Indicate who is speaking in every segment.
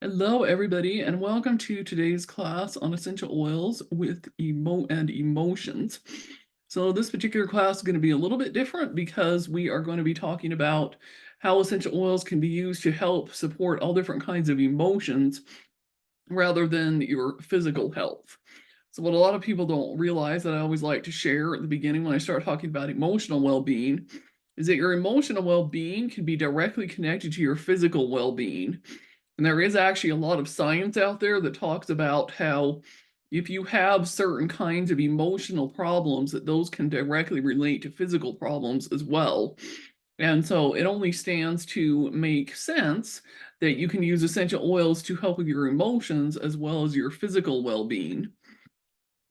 Speaker 1: Hello, everybody, and welcome to today's class on essential oils with emotions. So this particular class is going to be a little bit different because we are going to be talking about how essential oils can be used to help support all different kinds of emotions rather than your physical health. So what a lot of people don't realize that I always like to share at the beginning when I start talking about emotional well-being is that your emotional well-being can be directly connected to your physical well-being. And there is actually a lot of science out there that talks about how if you have certain kinds of emotional problems, that those can directly relate to physical problems as well. And so it only stands to make sense that you can use essential oils to help with your emotions as well as your physical well-being.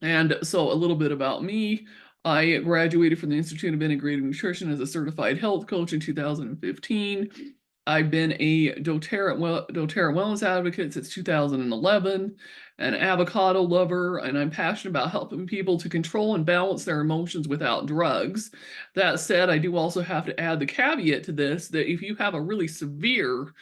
Speaker 1: And so a little bit about me. I graduated from the Institute of Integrative Nutrition as a certified health coach in 2015. I've been a doTERRA wellness advocate since 2011, an avocado lover, and I'm passionate about helping people to control and balance their emotions without drugs. That said, I do also have to add the caveat to this that if you have a really severe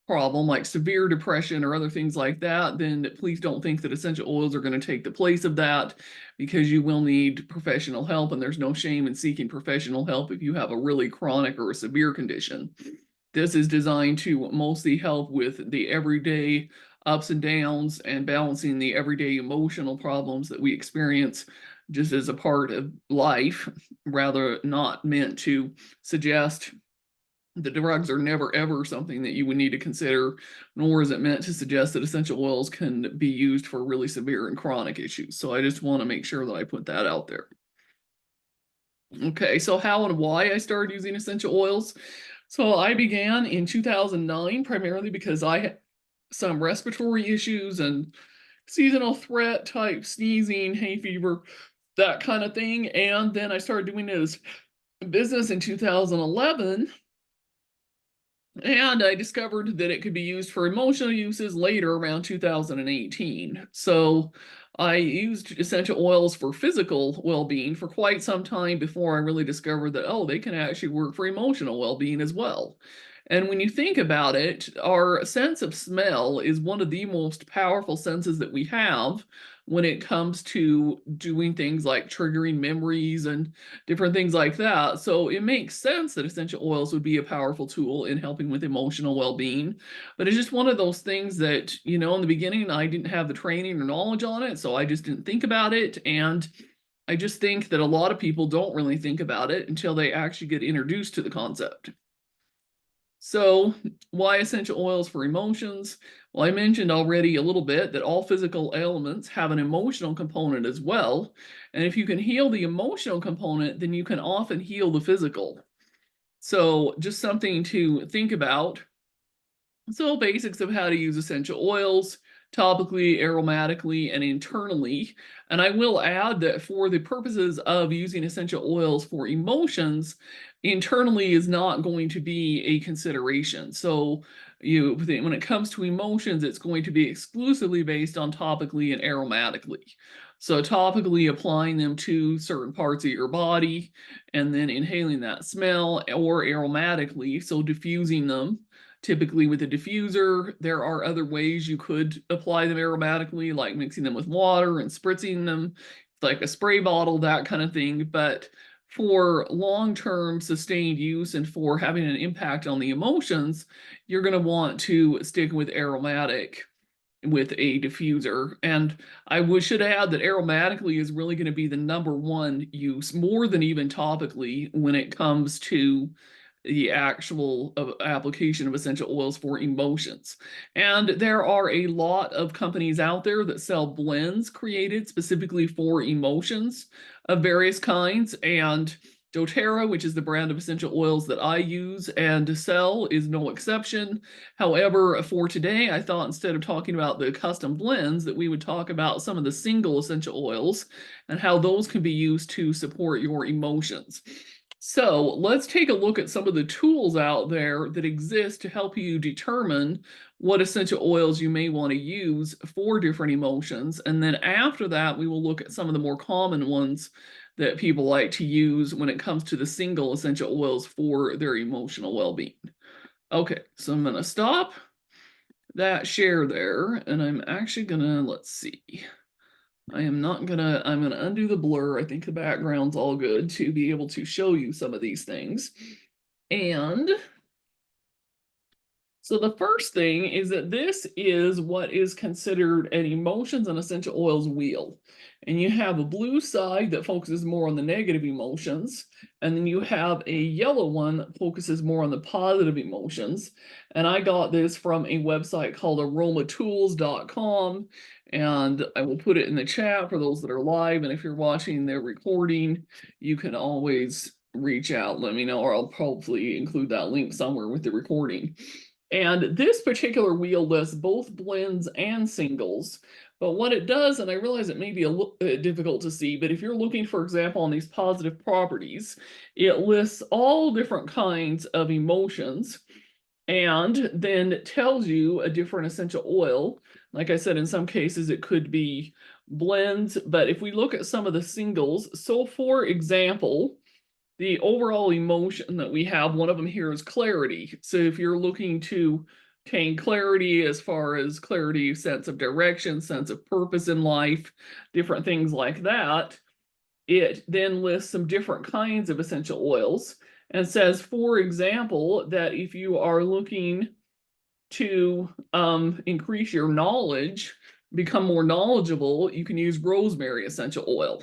Speaker 1: problem like severe depression or other things like that, then please don't think that essential oils are going to take the place of that because you will need professional help, and there's no shame in seeking professional help if you have a really chronic or a severe condition. This is designed to mostly help with the everyday ups and downs and balancing the everyday emotional problems that we experience just as a part of life, rather not meant to suggest the drugs are never ever something that you would need to consider, nor is it meant to suggest that essential oils can be used for really severe and chronic issues. So I just want to make sure that I put that out there. Okay, so how and why I started using essential oils. So I began in 2009 primarily because I had some respiratory issues and seasonal threat type sneezing, hay fever, that kind of thing. And then I started doing it as a business in 2011. And I discovered that it could be used for emotional uses later around 2018. So I used essential oils for physical well-being for quite some time before I really discovered that, oh, they can actually work for emotional well-being as well. And when you think about it, our sense of smell is one of the most powerful senses that we have when it comes to doing things like triggering memories and different things like that. So it makes sense that essential oils would be a powerful tool in helping with emotional well-being. But it's just one of those things that, in the beginning, I didn't have the training or knowledge on it, so I just didn't think about it. And I just think that a lot of people don't really think about it until they actually get introduced to the concept. So, why essential oils for emotions? Well, I mentioned already a little bit that all physical ailments have an emotional component as well. And if you can heal the emotional component, then you can often heal the physical. So, just something to think about. So, basics of how to use essential oils topically, aromatically, and internally. And I will add that for the purposes of using essential oils for emotions, internally is not going to be a consideration. So, when it comes to emotions, it's going to be exclusively based on topically and aromatically. So, topically applying them to certain parts of your body and then inhaling that smell, or aromatically, so diffusing them typically with a diffuser. There are other ways you could apply them aromatically, like mixing them with water and spritzing them, like a spray bottle, that kind of thing. But for long-term sustained use and for having an impact on the emotions, you're going to want to stick with aromatic with a diffuser. And should add that aromatically is really going to be the number one use, more than even topically, when it comes to the actual application of essential oils for emotions. And there are a lot of companies out there that sell blends created specifically for emotions of various kinds. And doTERRA, which is the brand of essential oils that I use and sell, is no exception. However, for today, I thought instead of talking about the custom blends, that we would talk about some of the single essential oils and how those can be used to support your emotions. So let's take a look at some of the tools out there that exist to help you determine what essential oils you may want to use for different emotions. And then after that, we will look at some of the more common ones that people like to use when it comes to the single essential oils for their emotional well-being. Okay, so I'm going to stop. that share there, and I'm actually gonna, let's see. I'm gonna undo the blur. I think the background's all good to be able to show you some of these things. And so the first thing is that this is what is considered an emotions and essential oils wheel. And you have a blue side that focuses more on the negative emotions, and then you have a yellow one that focuses more on the positive emotions. And I got this from a website called aromatools.com, and I will put it in the chat for those that are live. And if you're watching the recording, you can always reach out, let me know, or I'll probably include that link somewhere with the recording. And this particular wheel lists both blends and singles. But what it does, and I realize it may be a little difficult to see, but if you're looking, for example, on these positive properties, it lists all different kinds of emotions and then tells you a different essential oil. Like I said, in some cases, it could be blends. But if we look at some of the singles, so for example, the overall emotion that we have, one of them here is clarity. So if you're looking to obtain clarity as far as clarity, sense of direction, sense of purpose in life, different things like that, it then lists some different kinds of essential oils and says, for example, that if you are looking to increase your knowledge, become more knowledgeable, you can use rosemary essential oil.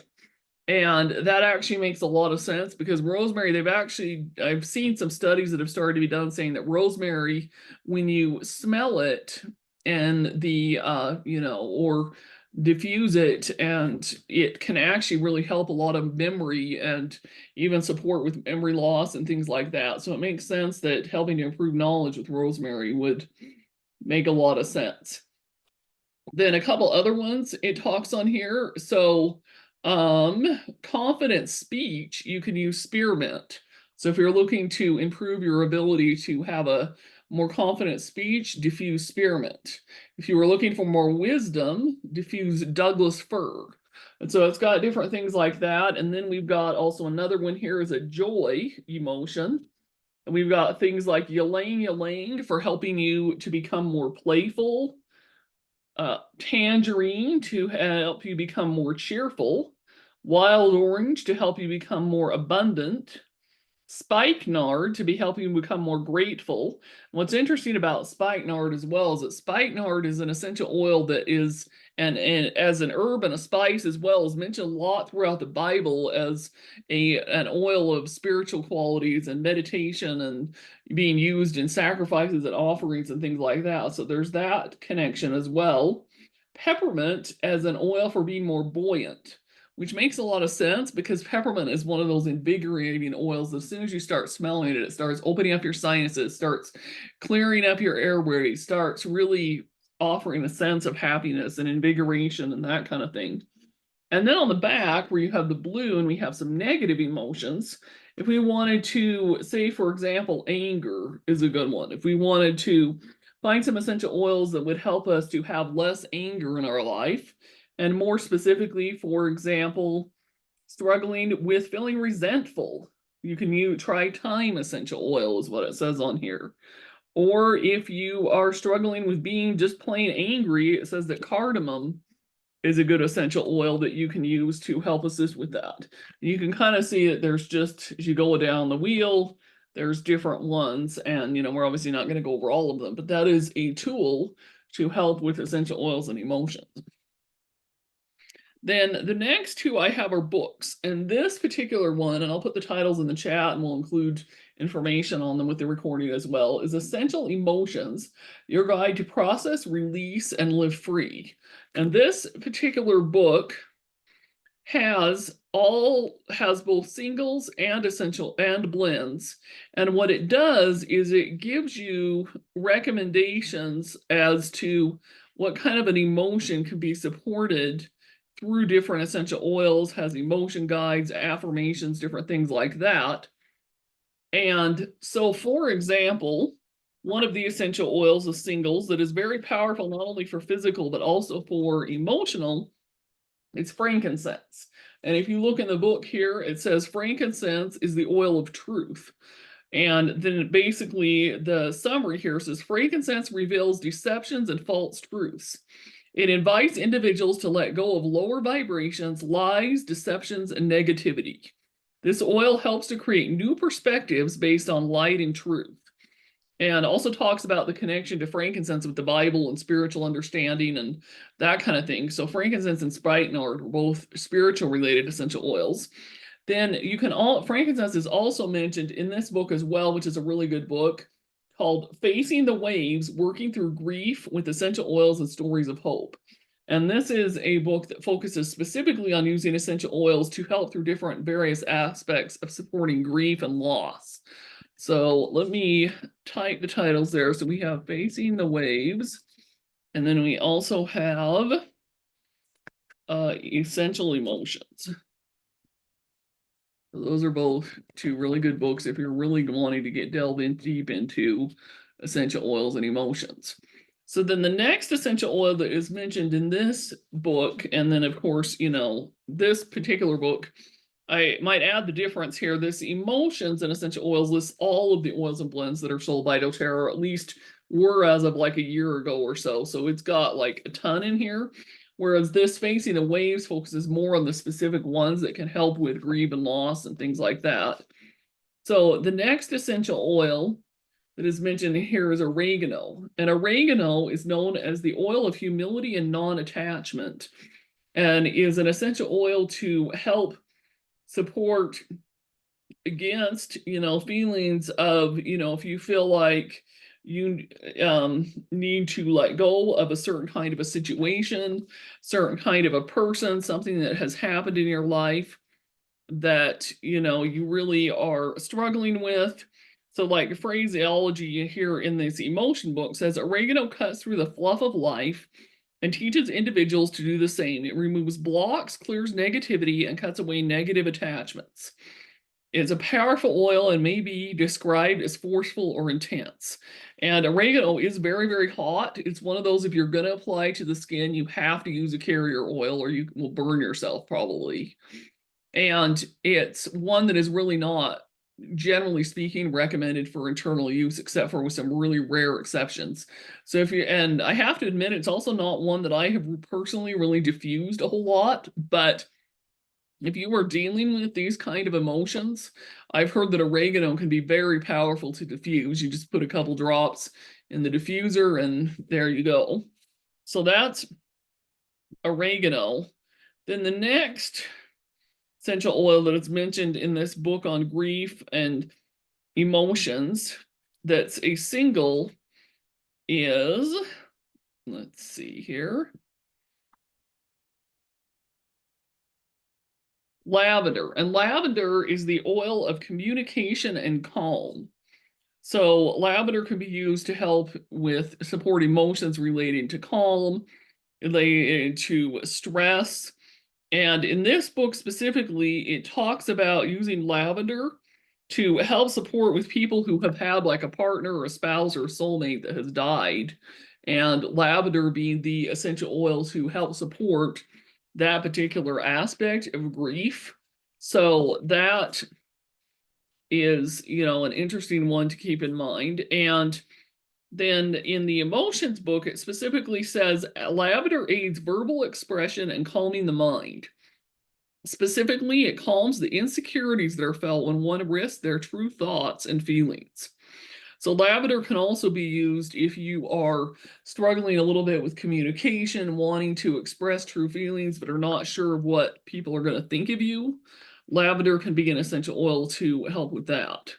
Speaker 1: And that actually makes a lot of sense because rosemary, I've seen some studies that have started to be done saying that rosemary, when you smell it and or diffuse it, and it can actually really help a lot of memory and even support with memory loss and things like that. So it makes sense that helping to improve knowledge with rosemary would make a lot of sense. Then a couple other ones it talks on here. So confident speech, you can use spearmint. So if you're looking to improve your ability to have a more confident speech, diffuse spearmint. If you were looking for more wisdom, diffuse Douglas fir. And so it's got different things like that. And then we've got also another one here is a joy emotion. And we've got things like ylang ylang for helping you to become more playful. Tangerine to help you become more cheerful, wild orange to help you become more abundant, spikenard to help you become more grateful. What's interesting about spikenard as well is that spikenard is an essential oil that is, and as an herb and a spice as well, is mentioned a lot throughout the Bible as an oil of spiritual qualities and meditation and being used in sacrifices and offerings and things like that. So there's that connection as well. Peppermint as an oil for being more buoyant, which makes a lot of sense because peppermint is one of those invigorating oils. As soon as you start smelling it, it starts opening up your sinuses, starts clearing up your airways, starts really offering a sense of happiness and invigoration and that kind of thing. And then on the back, where you have the blue and we have some negative emotions, if we wanted to say, for example, anger is a good one. If we wanted to find some essential oils that would help us to have less anger in our life, and more specifically, for example, struggling with feeling resentful, you can try thyme essential oil is what it says on here. Or if you are struggling with being just plain angry, it says that cardamom is a good essential oil that you can use to help assist with that. You can kind of see that there's just, as you go down the wheel, there's different ones, and we're obviously not going to go over all of them, but that is a tool to help with essential oils and emotions. Then the next two I have are books, and this particular one, and I'll put the titles in the chat and we'll include information on them with the recording as well, is Essential Emotions, Your Guide to Process, Release, and Live Free. And this particular book has both singles and essential and blends. And what it does is it gives you recommendations as to what kind of an emotion can be supported through different essential oils, has emotion guides, affirmations, different things like that. And so, for example, one of the essential oils of singles that is very powerful, not only for physical, but also for emotional, it's frankincense. And if you look in the book here, it says frankincense is the oil of truth. And then basically the summary here says frankincense reveals deceptions and false truths. It invites individuals to let go of lower vibrations, lies, deceptions, and negativity. This oil helps to create new perspectives based on light and truth. And also talks about the connection to frankincense with the Bible and spiritual understanding and that kind of thing. So frankincense and spikenard are both spiritual related essential oils. Then you can frankincense is also mentioned in this book as well, which is a really good book called Facing the Waves, Working Through Grief with Essential Oils and Stories of Hope. And this is a book that focuses specifically on using essential oils to help through different various aspects of supporting grief and loss. So let me type the titles there. So we have Facing the Waves, and then we also have Essential Emotions. Those are both two really good books if you're really wanting to get delve in deep into essential oils and emotions. So then the next essential oil that is mentioned in this book, and then of course, this particular book, I might add the difference here. This emotions and essential oils lists all of the oils and blends that are sold by doTERRA, or at least were as of like a year ago or so. So it's got like a ton in here. Whereas this Facing the Waves focuses more on the specific ones that can help with grief and loss and things like that. So the next essential oil that is mentioned here is oregano. And oregano is known as the oil of humility and non-attachment, and is an essential oil to help support against, feelings of, if you feel like you need to let go of a certain kind of a situation, certain kind of a person, something that has happened in your life that, you really are struggling with. So like phraseology here in this emotion book says, oregano cuts through the fluff of life and teaches individuals to do the same. It removes blocks, clears negativity, and cuts away negative attachments. It's a powerful oil and may be described as forceful or intense. And oregano is very, very hot. It's one of those, if you're going to apply to the skin, you have to use a carrier oil or you will burn yourself probably. And it's one that is really not, generally speaking, recommended for internal use, except for with some really rare exceptions. So and I have to admit, it's also not one that I have personally really diffused a whole lot, but if you are dealing with these kind of emotions, I've heard that oregano can be very powerful to diffuse. You just put a couple drops in the diffuser and there you go. So that's oregano. Then the next essential oil that is mentioned in this book on grief and emotions that's a single is, let's see here, lavender. And lavender is the oil of communication and calm. So lavender can be used to help with support emotions relating to calm, related to stress. And in this book specifically, it talks about using lavender to help support with people who have had like a partner or a spouse or a soulmate that has died. And lavender being the essential oil to help support that particular aspect of grief. So that is, an interesting one to keep in mind. And then in the emotions book, it specifically says lavender aids verbal expression and calming the mind. Specifically, it calms the insecurities that are felt when one risks their true thoughts and feelings. So lavender can also be used if you are struggling a little bit with communication, wanting to express true feelings, but are not sure what people are going to think of you. Lavender can be an essential oil to help with that.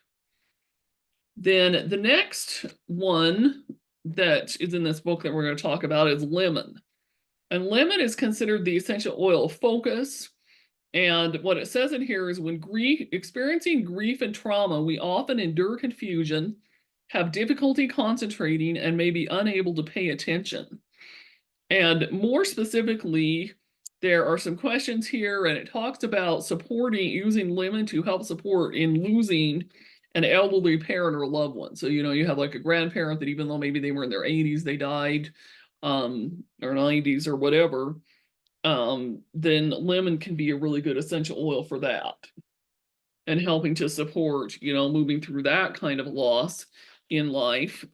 Speaker 1: Then the next one that is in this book that we're going to talk about is lemon. And lemon is considered the essential oil of focus. And what it says in here is when experiencing grief and trauma, we often endure confusion, have difficulty concentrating, and may be unable to pay attention. And more specifically, there are some questions here, and it talks about using lemon to help support in losing an elderly parent or a loved one. So, you have like a grandparent that even though maybe they were in their 80s, they died, or 90s or whatever, then lemon can be a really good essential oil for that. and helping to support, moving through that kind of loss in life.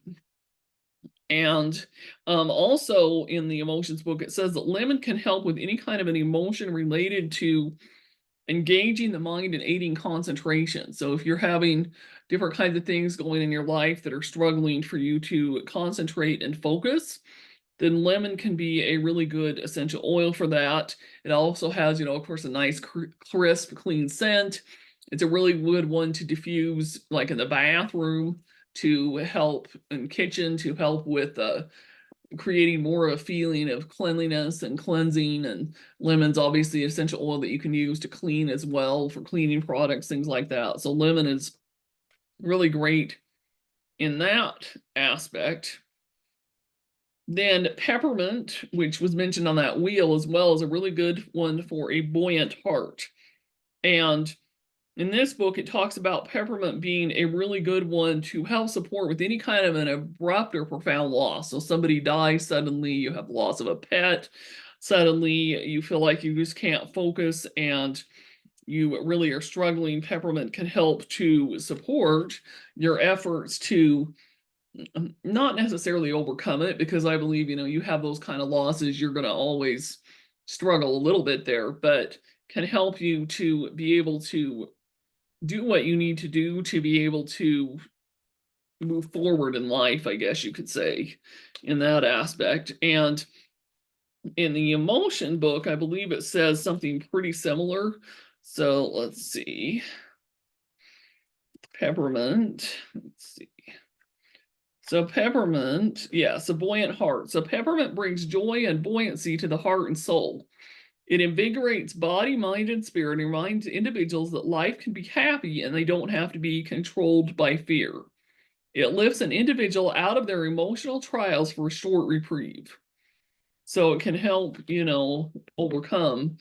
Speaker 1: And also in the emotions book, it says that lemon can help with any kind of an emotion related to engaging the mind and aiding concentration. So if you're having different kinds of things going in your life that are struggling for you to concentrate and focus, then lemon can be a really good essential oil for that. It also has, of course, a nice crisp, clean scent. It's a really good one to diffuse, like in the bathroom, to help in kitchen, to help with creating more of a feeling of cleanliness and cleansing. And lemon's obviously an essential oil that you can use to clean as well for cleaning products, things like that. So lemon is really great in that aspect. Then peppermint, which was mentioned on that wheel as well, is a really good one for a buoyant heart. And in this book, it talks about peppermint being a really good one to help support with any kind of an abrupt or profound loss. So somebody dies suddenly, you have loss of a pet, suddenly you feel like you just can't focus and you really are struggling. Peppermint can help to support your efforts to not necessarily overcome it, because I believe, you have those kind of losses, you're going to always struggle a little bit there, but can help you to be able to do what you need to do to be able to move forward in life, I guess you could say, in that aspect. And in the emotion book, I believe it says something pretty similar. So let's see. Peppermint. Let's see. So peppermint, yes, a buoyant heart. So peppermint brings joy and buoyancy to the heart and soul. It invigorates body, mind, and spirit and reminds individuals that life can be happy and they don't have to be controlled by fear. It lifts an individual out of their emotional trials for a short reprieve. So it can help, overcome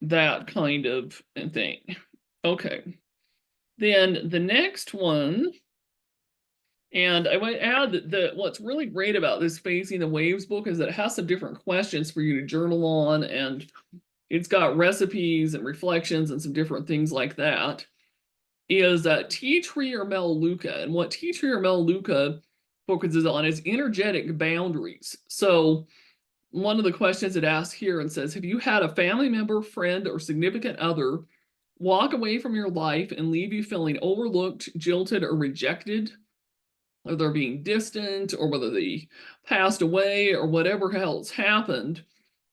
Speaker 1: that kind of thing. Okay. Then the next one, and I might add that what's really great about this Facing the Waves book is that it has some different questions for you to journal on, and it's got recipes and reflections and some different things like that, is tea tree or melaleuca. And what tea tree or melaleuca focuses on is energetic boundaries. So one of the questions it asks here and says, have you had a family member, friend, or significant other walk away from your life and leave you feeling overlooked, jilted, or rejected? Or they're being distant, or whether they passed away, or whatever else happened.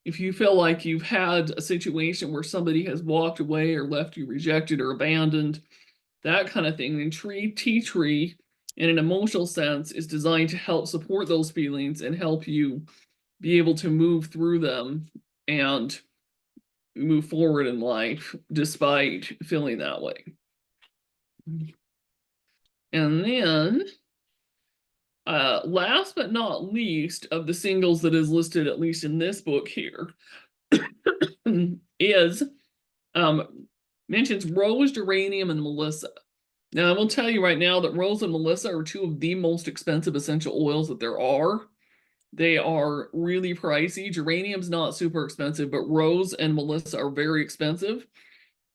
Speaker 1: If you feel like you've had a situation where somebody has walked away or left you rejected or abandoned, that kind of thing, then tea tree, in an emotional sense, is designed to help support those feelings and help you be able to move through them and move forward in life despite feeling that way. And then last but not least of the singles that is listed, at least in this book here, is mentions rose, geranium, and melissa. Now, I will tell you right now that rose and melissa are two of the most expensive essential oils that there are. They are really pricey. Geranium's not super expensive, but rose and melissa are very expensive.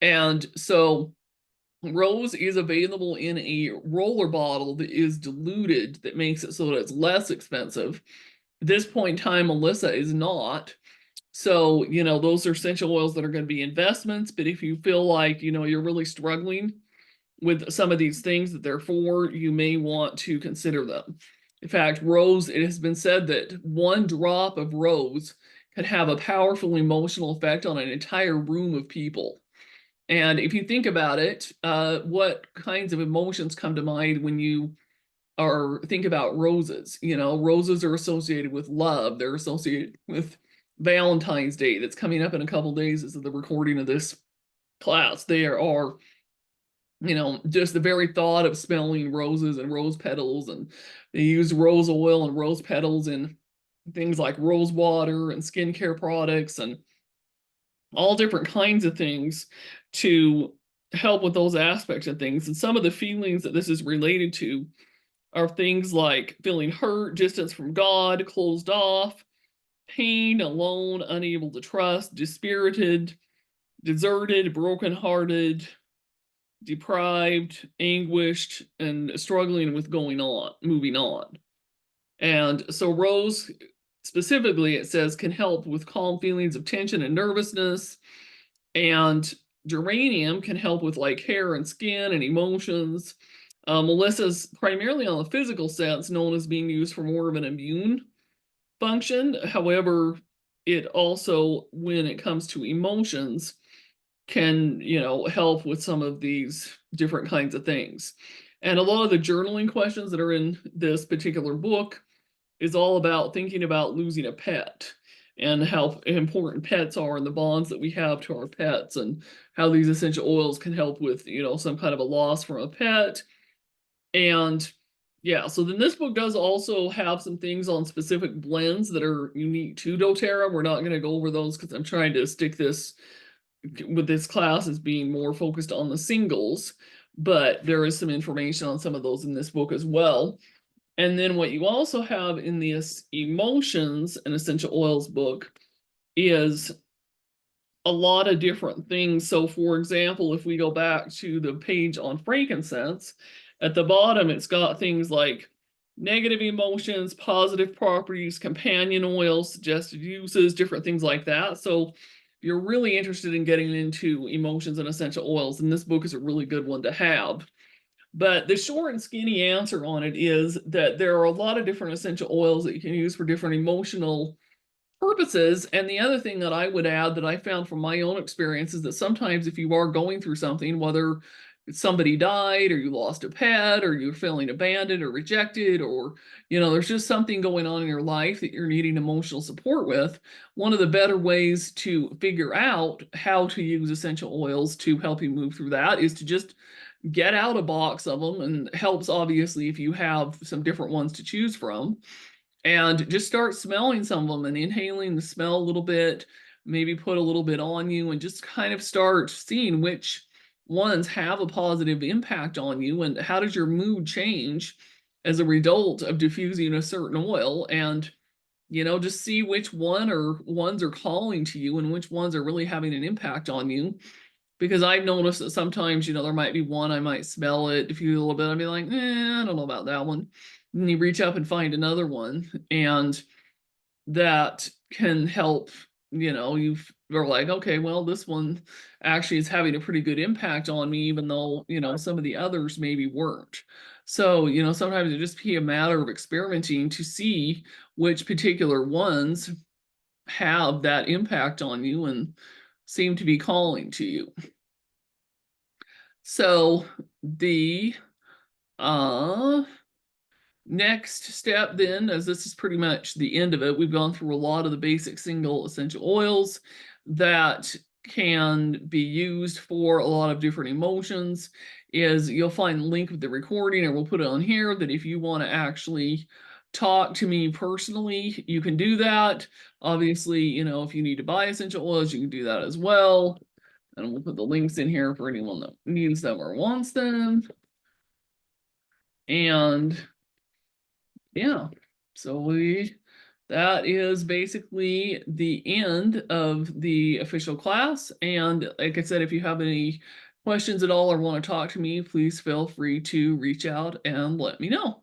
Speaker 1: And so rose is available in a roller bottle that is diluted, that makes it so that it's less expensive. At this point in time, melissa is not. So, those are essential oils that are going to be investments. But if you feel like, you're really struggling with some of these things that they're for, you may want to consider them. In fact, rose, it has been said that one drop of rose can have a powerful emotional effect on an entire room of people. And if you think about it, what kinds of emotions come to mind when you think about roses? Roses are associated with love. They're associated with Valentine's Day that's coming up in a couple days as of the recording of this class. There are, just the very thought of smelling roses and rose petals, and they use rose oil and rose petals in things like rose water and skincare products and all different kinds of things to help with those aspects of things. And some of the feelings that this is related to are things like feeling hurt, distance from God, closed off, pain, alone, unable to trust, dispirited, deserted, brokenhearted, deprived, anguished, and struggling with moving on. And so rose specifically, it says, can help with calm feelings of tension and nervousness. And geranium can help with like hair and skin and emotions. Melissa's primarily on the physical sense, known as being used for more of an immune function. However, it also, when it comes to emotions, can, help with some of these different kinds of things. And a lot of the journaling questions that are in this particular book is all about thinking about losing a pet and how important pets are and the bonds that we have to our pets and how these essential oils can help with, some kind of a loss from a pet. And yeah, so then this book does also have some things on specific blends that are unique to doTERRA. We're not going to go over those because I'm trying to stick this with this class as being more focused on the singles, but there is some information on some of those in this book as well. And then what you also have in this emotions and essential oils book is a lot of different things. So for example, if we go back to the page on frankincense, at the bottom, it's got things like negative emotions, positive properties, companion oils, suggested uses, different things like that. So if you're really interested in getting into emotions and essential oils, then this book is a really good one to have. But the short and skinny answer on it is that there are a lot of different essential oils that you can use for different emotional purposes. And the other thing that I would add that I found from my own experience is that sometimes if you are going through something, whether somebody died or you lost a pet or you're feeling abandoned or rejected or there's just something going on in your life that you're needing emotional support with, one of the better ways to figure out how to use essential oils to help you move through that is to just get out a box of them, and helps obviously if you have some different ones to choose from, and just start smelling some of them and inhaling the smell a little bit, maybe put a little bit on you and just kind of start seeing which ones have a positive impact on you and how does your mood change as a result of diffusing a certain oil, and just see which ones are calling to you and which ones are really having an impact on you. Because I've noticed that sometimes, there might be one, I might smell it, diffuse a little bit, I'd be like, I don't know about that one. And you reach up and find another one, and that can help, you're like, okay, well, this one actually is having a pretty good impact on me, even though, some of the others maybe weren't. So, sometimes it just be a matter of experimenting to see which particular ones have that impact on you and seem to be calling to you. So the next step then, as this is pretty much the end of it, we've gone through a lot of the basic single essential oils that can be used for a lot of different emotions, is you'll find a link with the recording, and we'll put it on here, that if you want to actually talk to me personally, you can do that. Obviously, if you need to buy essential oils, you can do that as well. And we'll put the links in here for anyone that needs them or wants them. And yeah, so that is basically the end of the official class. And like I said, if you have any questions at all or want to talk to me, please feel free to reach out and let me know.